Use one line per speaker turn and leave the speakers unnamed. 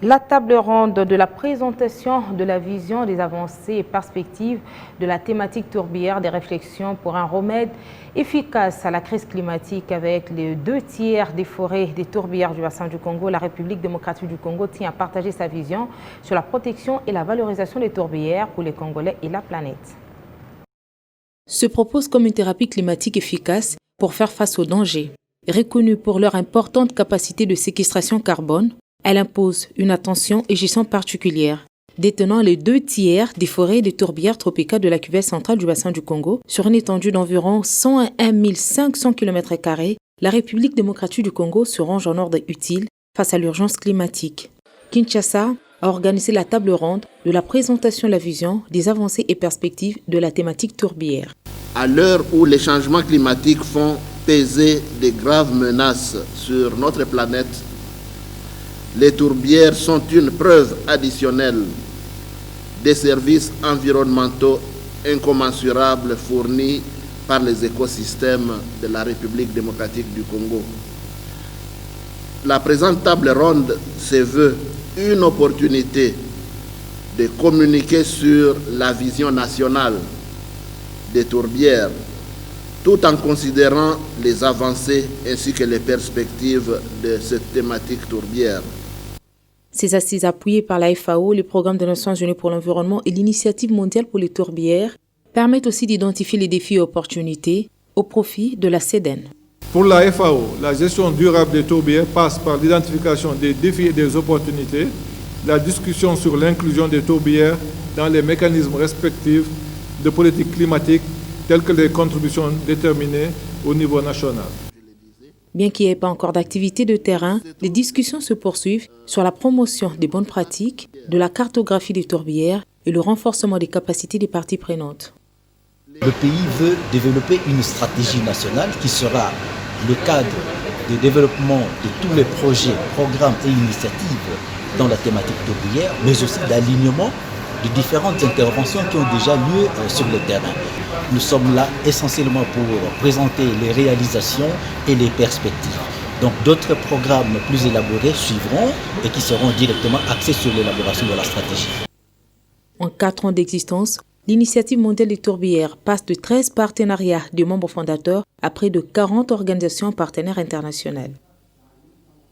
La table ronde de la présentation de la vision des avancées et perspectives de la thématique tourbière des réflexions pour un remède efficace à la crise climatique avec les 2/3 des forêts des tourbières du bassin du Congo. La République démocratique du Congo tient à partager sa vision sur la protection et la valorisation des tourbières pour les Congolais et la planète. Se propose comme une thérapie climatique efficace pour faire face aux dangers. Reconnue pour leur importante capacité de séquestration carbone, elle impose une attention et gestion particulière. Détenant les 2/3 des forêts des tourbières tropicales de la cuvette centrale du bassin du Congo, sur une étendue d'environ 101 500 km², la République démocratique du Congo se range en ordre utile face à l'urgence climatique. Kinshasa a organisé la table ronde de la présentation de la vision des avancées et perspectives de la thématique tourbière.
À l'heure où les changements climatiques font peser de graves menaces sur notre planète, les tourbières sont une preuve additionnelle des services environnementaux incommensurables fournis par les écosystèmes de la République démocratique du Congo. La présente table ronde se veut une opportunité de communiquer sur la vision nationale des tourbières, tout en considérant les avancées ainsi que les perspectives de cette thématique tourbière.
Ces assises appuyées par la FAO, le Programme des Nations Unies pour l'environnement et l'Initiative mondiale pour les tourbières permettent aussi d'identifier les défis et opportunités au profit de la CEDEN.
Pour la FAO, la gestion durable des tourbières passe par l'identification des défis et des opportunités, la discussion sur l'inclusion des tourbières dans les mécanismes respectifs de politique climatique telles que les contributions déterminées au niveau national.
Bien qu'il n'y ait pas encore d'activité de terrain, les discussions se poursuivent sur la promotion des bonnes pratiques, de la cartographie des tourbières et le renforcement des capacités des parties prenantes.
Le pays veut développer une stratégie nationale qui sera le cadre de développement de tous les projets, programmes et initiatives dans la thématique tourbière, mais aussi d'alignement de différentes interventions qui ont déjà lieu sur le terrain. Nous sommes là essentiellement pour présenter les réalisations et les perspectives. Donc d'autres programmes plus élaborés suivront et qui seront directement axés sur l'élaboration de la stratégie.
En 4 ans d'existence, l'Initiative mondiale des tourbières passe de 13 partenariats de membres fondateurs à près de 40 organisations partenaires internationales.